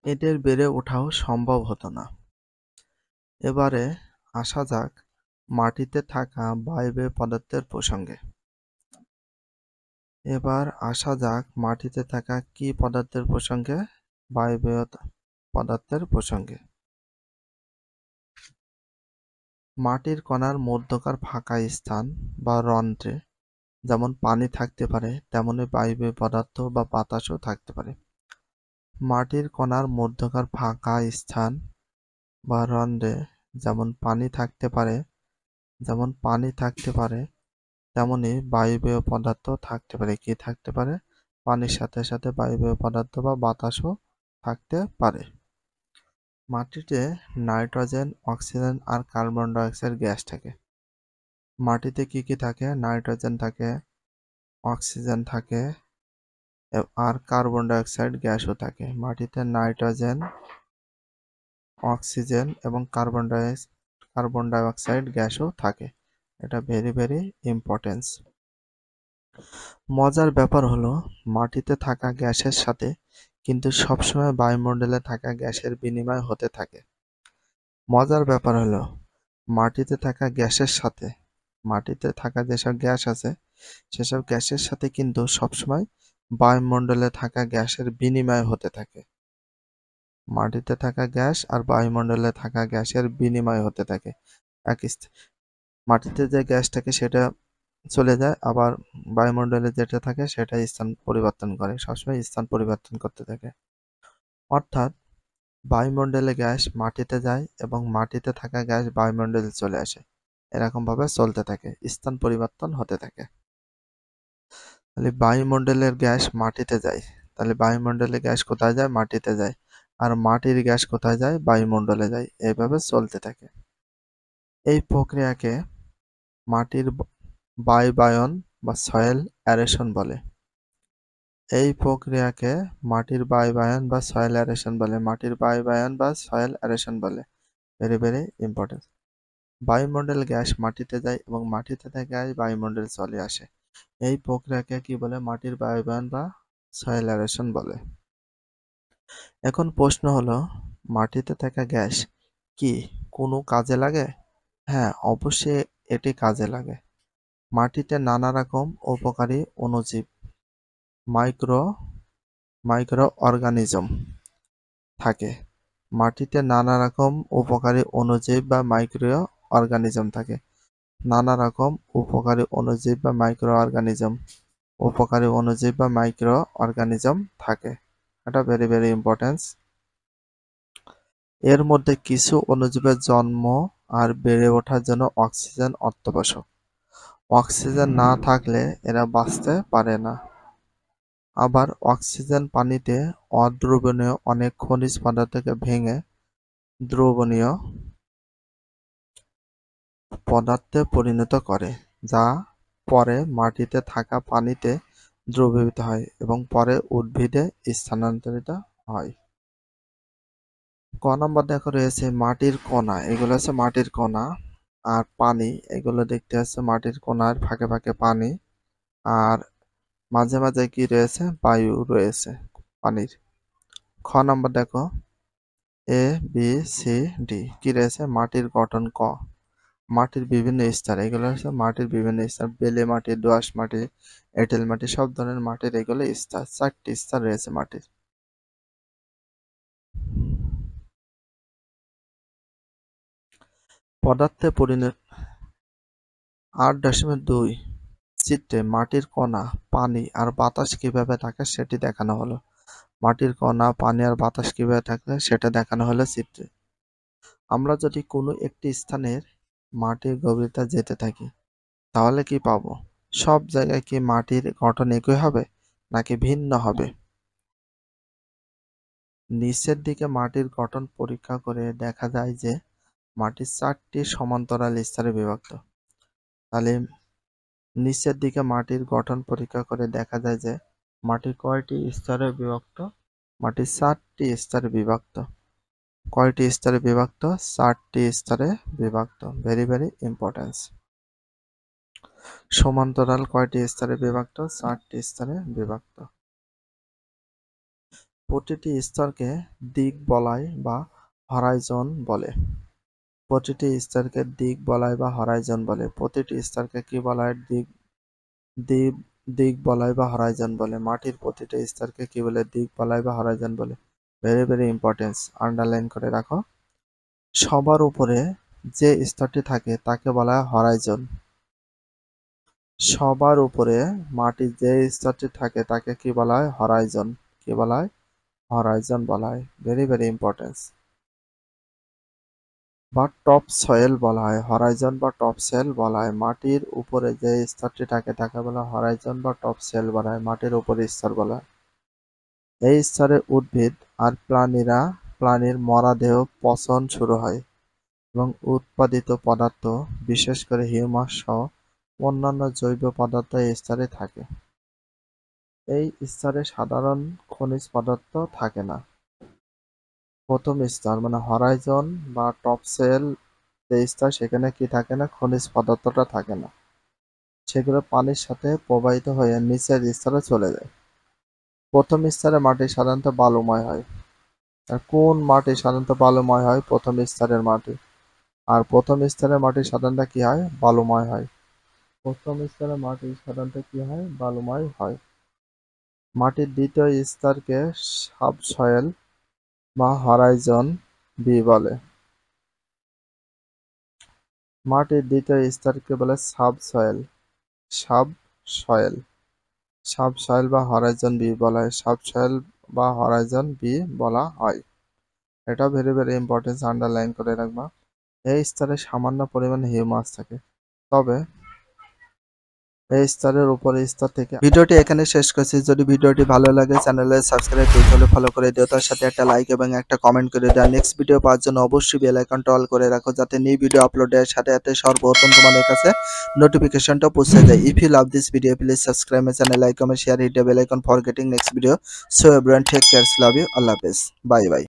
এদের বেড়ে ওঠাও সম্ভব হতো না। এবারে আসা যাক মাটিতে থাকা বায়বীয় পদার্থের প্রসঙ্গে। এবার আসা যাক মাটিতে থাকা কি পদার্থের প্রসঙ্গে? বায়বীয় পদার্থের প্রসঙ্গে। মাটির কণার মধ্যকার ফাঁকা স্থান বা রন্ধ্রে যেমন পানি থাকতে পারে, তেমনি বায়বীয় পদার্থ বা বাতাসও থাকতে পারে। মাটির কণার মধ্যকার ফাঁকা স্থান বা রন্ধ্রে যেমন পানি থাকতে পারে, তেমনি বায়বীয় পদার্থ থাকতে পারে। কি থাকতে পারে? পানির সাথে সাথে বায়বীয় পদার্থ বা বাতাসও থাকতে পারে। মাটিতে নাইট্রোজেন, অক্সিজেন আর কার্বন ডাই অক্সাইড গ্যাস থাকে। মাটিতে কি কি থাকে? নাইট্রোজেন থাকে, অক্সিজেন থাকে আর কার্বন ডাই অক্সাইড গ্যাসও থাকে। মাটিতে নাইট্রোজেন, অক্সিজেন এবং কার্বন ডাই অক্সাইড গ্যাসও থাকে। এটা ভেরি ভেরি ইম্পর্টেন্স। মজার ব্যাপার হলো মাটিতে থাকা গ্যাসের সাথে কিন্তু সবসময় বায়ুমণ্ডলে থাকা গ্যাসের বিনিময় হতে থাকে। মজার ব্যাপার হলো মাটিতে থাকা যেসব গ্যাস আছে সেসব গ্যাসের সাথে কিন্তু সবসময় বায়ুমণ্ডলে থাকা গ্যাসের বিনিময় হতে থাকে। মাটিতে থাকা গ্যাস আর বায়ুমণ্ডলে থাকা গ্যাসের বিনিময় হতে থাকে। মাটিতে যে গ্যাস থাকে সেটা চলে যায়, আবার বায়ুমণ্ডলে যেটা থাকে সেটা স্থান পরিবর্তন করে, সবসময় স্থান পরিবর্তন করতে থাকে। অর্থাৎ বায়ুমণ্ডলে গ্যাস মাটিতে যায় এবং মাটিতে থাকা গ্যাস বায়ুমণ্ডলে চলে আসে, এরকম ভাবে চলতে থাকে, স্থান পরিবর্তন হতে থাকে। তাহলে বায়ুমণ্ডলের গ্যাস মাটিতে যায়, তাহলে বায়ুমণ্ডলের গ্যাস কোথায় যায়? মাটিতে যায়। আর মাটির গ্যাস কোথায় যায়? বায়ুমণ্ডলে যায়। এইভাবে চলতে থাকে। এই প্রক্রিয়াকে মাটির বায়ুবায়ন বা সয়েল অ্যারেশন বলে। এই প্রক্রিয়াকে মাটির বায়ুবায়ন বা সয়েল অ্যারেশন বলে। মাটির বায়ুবায়ন বা সয়েল অ্যারেশন বলে। Very very important. বায়ুমণ্ডল গ্যাস মাটিতে যায় এবং মাটিতে থেকে গ্যাস বায়ুমণ্ডলে চলে আসে। এই প্রক্রিয়াকে কি বলে? মাটির বায়ুবায়ন বা সয়েল অ্যারেশন বলে। এখন প্রশ্ন হলো, মাটিতে থাকা গ্যাস কি কোনো কাজে লাগে? হ্যাঁ, অবশ্যই এটি কাজে লাগে। মাটিতে নানা রকম উপকারী অণুজীব, মাইক্রো অর্গানিজম থাকে। মাটিতে নানা রকম উপকারী অণুজীব বা মাইক্রো অর্গানিজম থাকে। নানা রকম উপকারী অণুজীব বা মাইক্রো অর্গানিজম থাকে। এটা ভেরি ভেরি ইম্পর্টেন্স। এর মধ্যে কিছু অণুজীবের জন্ম আর বেড়ে ওঠার জন্য অক্সিজেন অত্যাবশ্যক। অক্সিজেন না থাকলে এরা বাঁচতে পারে না। আবার অক্সিজেন পানিতে অদ্রবণীয় অনেক খনিজ পদার্থকে ভেঙে দ্রবণীয় পদার্থে পরিণত করে, যা পরে মাটিতে থাকা পানিতে দ্রবীভূত হয় এবং পরে উদ্ভিদে স্থানান্তরিত হয়। ক নম্বর দেখো রয়েছে মাটির কণা। এগুলো হচ্ছে মাটির কণা। আর পানি, এগুলো দেখতে হচ্ছে মাটির কণার ফাঁকে ফাঁকে পানি। আর মাঝে মাঝে কি রয়েছে? বায়ু রয়েছে পানির। খ নম্বর দেখো এ বি সি ডি কি রয়েছে? মাটির গঠন। ক, মাটির বিভিন্ন স্তর। এগুলো হচ্ছে মাটির বিভিন্ন স্তর। বেলে মাটি, দোআঁশ মাটি, এঁটেল মাটি, সব ধরনের মাটির এগুলো স্তর। 4টি স্তর রয়েছে মাটির। পদার্থে পরিণত 8.2 চিত্রে মাটির কণা, পানি আর বাতাস কিভাবে থাকে সেটি দেখানো হলো। মাটির কণা, পানি আর বাতাস কিভাবে থাকে সেটা দেখানো হলো চিত্রে। আমরা যদি কোনো একটি স্থানের মাটির গভীরতা যেতে থাকি তাহলে কি পাবো? সব জায়গায় কি মাটির গঠন একই হবে নাকি ভিন্ন হবে? নিচের দিকে মাটির গঠন পরীক্ষা করে দেখা যায় যে মাটি 4টি সমান্তরাল স্তরে বিভক্ত। তাহলে নিচের দিকে মাটির গঠন পরীক্ষা করে দেখা যায় যে মাটি কয়টি স্তরে বিভক্ত? মাটি 4টি স্তরে বিভক্ত। কয়টি স্তরে বিভক্ত? 4টি স্তরে বিভক্ত। Very very importance. সমান্তরাল কয়টি স্তরে বিভক্ত? 4টি স্তরে বিভক্ত। প্রতিটি স্তরকে দিক বলয় বা হরাইজন বলে। প্রতিটি স্তরকে দিক বলয় বা হরাইজন বলে। প্রতিটি স্তরকে কি বলা হয়? দিক দিক বলয় বা হরাইজন বলে। মাটির প্রতিটা স্তরকে কি বলে? দিক বলয় বা হরাইজন বলে। ভেরি ভেরি ইম্পর্টেন্স, আন্ডারলাইন করে রাখো। সবার উপরে যে স্তরটি থাকে তাকে বলা হয় হরাইজন। সবার উপরে মাটির যে স্তরটি থাকে তাকে কি বলা হয়? হরাইজন। কি বলা হয়? হরাইজন বলা হয়। Very very importance. বা টপ সয়েল বলা হয়। হরাইজন বা টপ সয়েল বলা হয়। মাটির উপরে যে স্তরটি থাকে তাকে বলা হয় হরাইজন বা টপ সয়েল বলা হয়। মাটির উপরের স্তর বলা হয়। এই স্তরে উদ্ভিদ আর প্রাণীর মরা দেহ পচন শুরু হয় এবং উৎপাদিত পদার্থ, বিশেষ করে হিউমাস সহ অন্যান্য জৈব পদার্থ এই স্তরে থাকে। এই স্তরে সাধারণ খনিজ পদার্থ থাকে না। প্রথম স্তর মানে হরাইজন বা টপ সয়েল যে স্তর, সেখানে কি থাকে না? খনিজ পদার্থটা থাকে না। সেগুলো পানির সাথে প্রবাহিত হয়ে নিচের স্তরে চলে যায়। প্রথম স্তরে মাটি সাধারণত বালুময় হয়। আর কোন মাটি সাধারণত বালুময় হয়? প্রথম স্তরের মাটি। আর প্রথম স্তরের মাটি সাধারণত কি হয়? বালুময় হয়। প্রথম স্তরের মাটি সাধারণত কি হয়? বালুময় হয়। মাটির দ্বিতীয় স্তরকে সাবসয়েল বা হরাইজন বি বলে। মাটির দ্বিতীয় স্তরকে বলে সাবসয়েল। সাবসয়েল সাবসয়েল বা হরাইজন বি বলা হয়। সাবসয়েল বা হরাইজন বি বলা হয়। এটা ভেরি ভেরি ইম্পর্টেন্স, আন্ডারলাইন করে রাখবা। এই স্তরে সামান্য পরিমাণে হিউমাস থাকে, তবে এই স্তরের উপরের স্তর থেকে। ভিডিওটি এখানে শেষ করছি। যদি ভিডিওটি ভালো লাগে চ্যানেলে সাবস্ক্রাইব করতে হলে ফলো করে দিও, তার সাথে একটা লাইক এবং একটা কমেন্ট করে দাও। নেক্সট ভিডিও পাওয়ার জন্য অবশ্যই বেল আইকনটা অল করে রাখো, যাতে নিউ ভিডিও আপলোডের সাথে সাথে সর্বপ্রথম তোমাদের কাছে নোটিফিকেশনটা পৌঁছে যায়। If you love this video please subscribe my channel, like comment share, hit the bell icon for getting next video. So everyone take care, love you, আল্লাহ হাফেজ, বাই বাই।